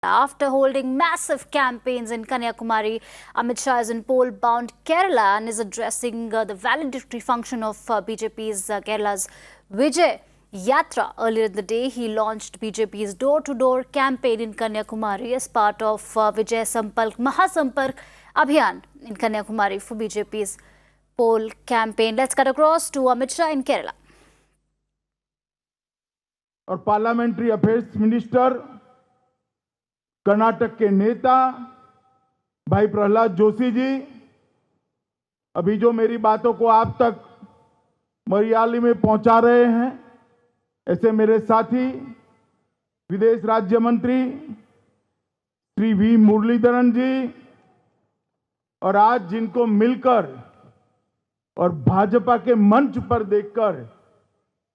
After holding massive campaigns in Kanyakumari, Amit Shah is in poll-bound Kerala and is addressing the valedictory function of BJP's Kerala's Vijay Yatra. Earlier in the day, he launched BJP's door-to-door campaign in Kanyakumari as part of Vijay Sampark Mahasampark Abhiyan in Kanyakumari for BJP's poll campaign. Let's cut across to Amit Shah in Kerala. और parliamentary affairs minister Karnataka के नेता भाई प्रहलाद जोशी जी अभी जो मेरी बातों को आप तक मलयाली में पहुंचा रहे हैं, ऐसे मेरे साथी विदेश राज्य मंत्री श्री वी मुरलीधरन जी और आज जिनको मिलकर और भाजपा के मंच पर देखकर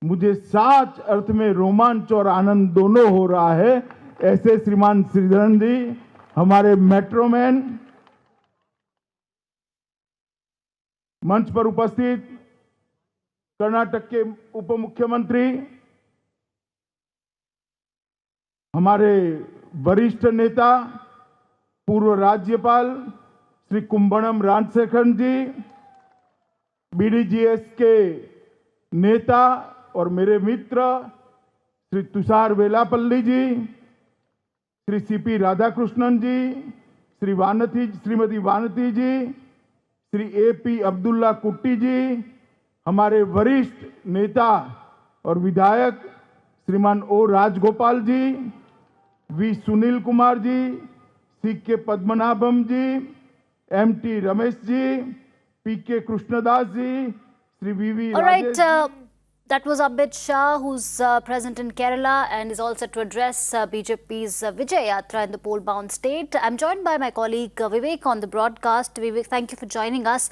मुझे सच अर्थ में रोमांच और आनंद दोनों हो रहा है, ऐसे श्रीमान श्रीधरन जी हमारे मेट्रोमैन, मंच पर उपस्थित कर्नाटक के उप मुख्यमंत्री, हमारे वरिष्ठ नेता पूर्व राज्यपाल श्री कुंभणम राजशेखरन जी, बीडीजीएस के नेता और मेरे मित्र श्री तुषार वेलापल्ली जी, श्री सीपी राधाकृष्णन जी, श्रीमती वानती जी, श्री एपी अब्दुल्ला कुट्टी जी, हमारे वरिष्ठ नेता और विधायक Shriman O Rajagopal ji, V Sunil Kumar ji, C K Padmanabhan ji, MT Ramesh ji, PK Krishnadas ji, Shri VV Rajesh. That was Amit Shah, who's present in Kerala and is all set to address BJP's Vijay Yatra in the poll-bound state. I'm joined by my colleague Vivek on the broadcast. Vivek, thank you for joining us.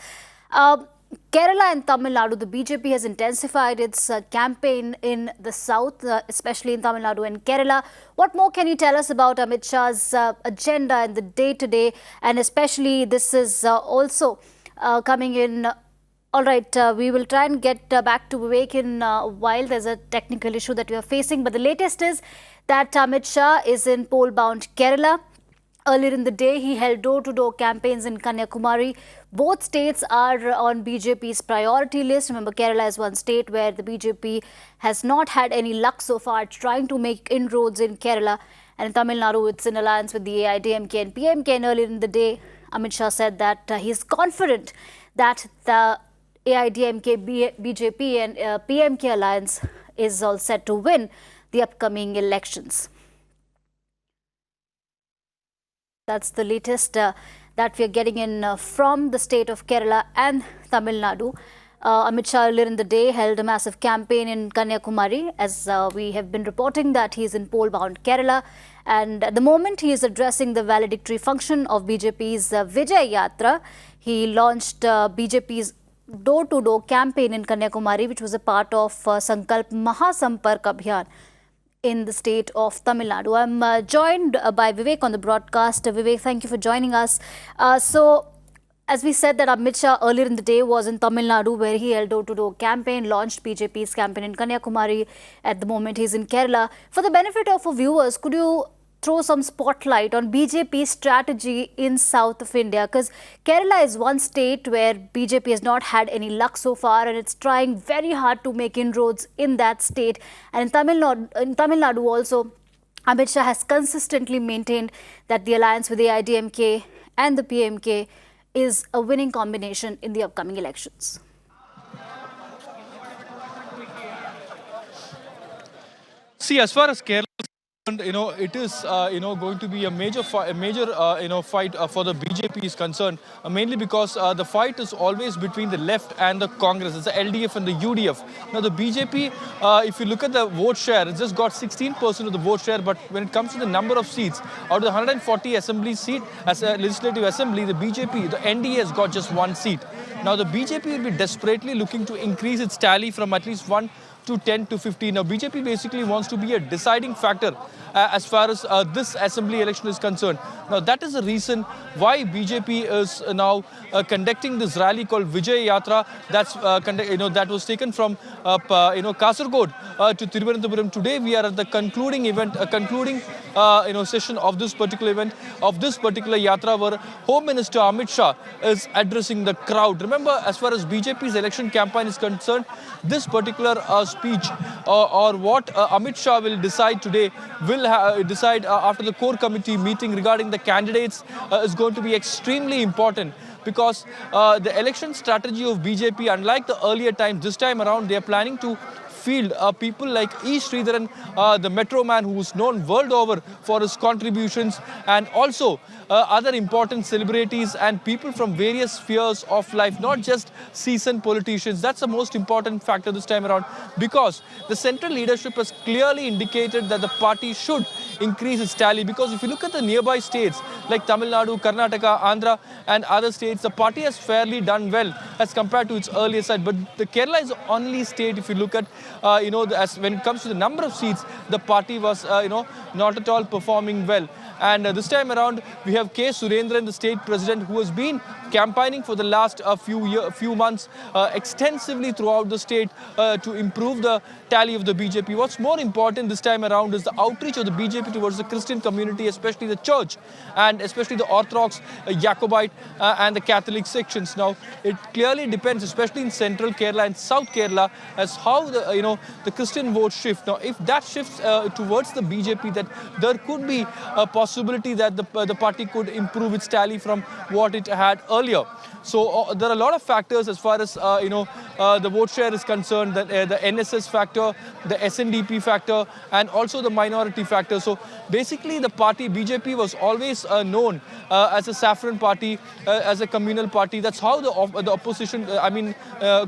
Kerala and Tamil Nadu, the BJP has intensified its campaign in the south, especially in Tamil Nadu and Kerala. What more can you tell us about Amit Shah's agenda in the day-to-day, and especially this is also coming in. All right, we will try and get back to Vivek in a while. There's a technical issue that we are facing. But the latest is that Amit Shah is in poll-bound Kerala. Earlier in the day, he held door-to-door campaigns in Kanyakumari. Both states are on BJP's priority list. Remember, Kerala is one state where the BJP has not had any luck so far trying to make inroads in Kerala. And in Tamil Nadu, it's in alliance with the AIDMK and PMK. And earlier in the day, Amit Shah said that he is confident that the AIDMK, BJP and PMK alliance is all set to win the upcoming elections. That's the latest that we are getting in from the state of Kerala and Tamil Nadu. Amit Shah earlier in the day held a massive campaign in Kanyakumari, as we have been reporting that he is in poll-bound Kerala. And at the moment, he is addressing the valedictory function of BJP's Vijay Yatra. He launched BJP's door-to-door campaign in Kanyakumari, which was a part of Sankalp Mahasampark Abhiyan in the state of Tamil Nadu. I'm joined by Vivek on the broadcast. Vivek, thank you for joining us. So, as we said that Amit Shah earlier in the day was in Tamil Nadu, where he held door-to-door campaign, launched BJP's campaign in Kanyakumari. At the moment, he's in Kerala. For the benefit of our viewers, could you throw some spotlight on BJP's strategy in south of India? Because Kerala is one state where BJP has not had any luck so far, and it's trying very hard to make inroads in that state. And in Tamil Nadu also, Amit Shah has consistently maintained that the alliance with the AIDMK and the PMK is a winning combination in the upcoming elections. See, as far as Kerala, it is going to be a major fight for the BJP is concerned, mainly because the fight is always between the left and the Congress. It's the LDF and the UDF. Now the BJP, if you look at the vote share, it's just got 16% of the vote share. But when it comes to the number of seats, out of the 140 assembly seat as a legislative assembly, the BJP, the NDA has got just one seat. Now the BJP will be desperately looking to increase its tally from at least to 10 to 15. Now, BJP basically wants to be a deciding factor as far as this assembly election is concerned. Now, that is the reason why BJP is now conducting this rally called Vijay Yatra. That's that was taken from Kasargod to Thiruvananthapuram. Today, we are at the concluding event, session of this particular event, of this particular yatra, where Home Minister Amit Shah is addressing the crowd. Remember, as far as BJP's election campaign is concerned, this particular speech or what Amit Shah will decide today will decide after the core committee meeting regarding the candidates is going to be extremely important, because the election strategy of BJP, unlike the earlier times, this time around they are planning to field people like E. Sridharan, the Metro Man, who is known world over for his contributions, and also other important celebrities and people from various spheres of life, not just seasoned politicians. That's the most important factor this time around, because the central leadership has clearly indicated that the party should increase its tally. Because if you look at the nearby states like Tamil Nadu, Karnataka, Andhra and other states, the party has fairly done well as compared to its earlier side. But the Kerala is the only state, if you look at as when it comes to the number of seats, the party was not at all performing well. And this time around, we have K. Surendran, the state president, who has been campaigning for the last few months extensively throughout the state to improve the tally of the BJP. What's more important this time around is the outreach of the BJP towards the Christian community, especially the church, and especially the Orthodox, Jacobite and the Catholic sections. Now, it clearly depends, especially in central Kerala and South Kerala, as how the Christian vote shift. Now, if that shifts towards the BJP, that there could be a possibility that the party could improve its tally from what it had earlier. So there are a lot of factors as far as the vote share is concerned, the NSS factor, the SNDP factor, and also the minority factor. So basically, the party BJP was always known as a saffron party, as a communal party. That's how the opposition,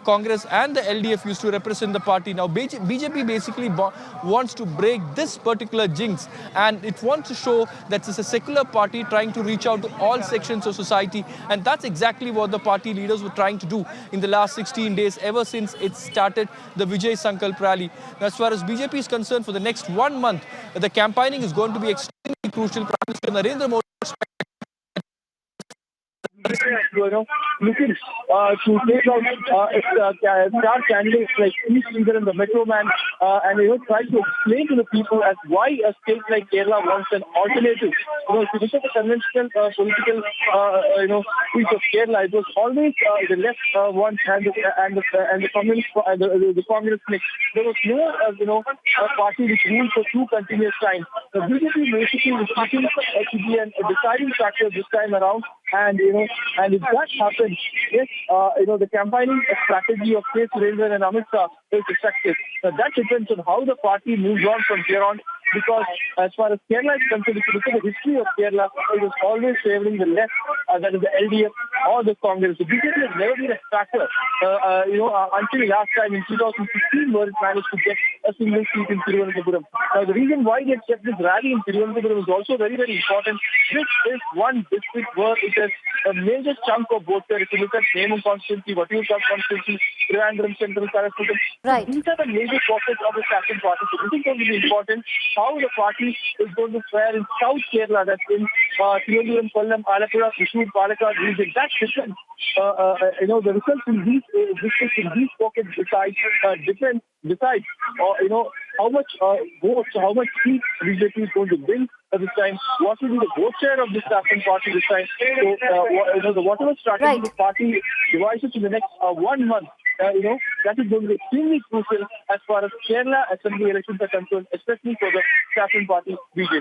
Congress and the LDF used to represent the party. Now BJP basically wants to break this particular jinx, and it wants to show that it's a secular party trying to reach out to all sections of society, and that's exactly what the party leaders were trying to do in the last 16 days, ever since it started the Vijay Sankalp rally. Now, as far as BJP is concerned, for the next 1 month, the campaigning is going to be extremely crucial. Prime Minister Narendra Modi looking to take out star candidates like E. Sridharan, the Metro Man, and try to explain to the people as why a state like Kerala wants an alternative. If you look at the conventional political speech of Kerala, it was always the left one and the communist the Congress mix. There was no party which ruled for 2 continuous time. The BJP basically is looking to be a deciding factor this time around, and if that happens, yes, the campaigning strategy of K. Surendran and Amit Shah is effective. That depends on how the party moves on from here on, because as far as Kerala is concerned, if you look at the history of Kerala, it was always favoring the left, that is the LDF or the Congress. The BJP has never been a factor, until last time in 2016, where it managed to get a single seat in Thiruvananthapuram. Now, the reason why they kept this rally in Thiruvananthapuram is also very, very important. This is one district where it has a major chunk of votes there. If you look at Nemu constituency, Vatiyurkar constituency, Trivandrum Central, Karasputtam, Right. these are the major pockets of the Saffron party. So this is going to be important, how the party is going to fare in South Kerala, that's in Thiruvananthapuram, Kollam, Alappuzha, Thrissur, Palakkad region. That's different. The results in these districts, in these pockets decide how much votes, how much seats BJP is going to win this time. What will be the vote share of the Saffron party this time? So, whatever strategy the party devises in the next 1 month, that is going to be extremely crucial as far as Kerala assembly elections are concerned, especially for the Saffron party BJP.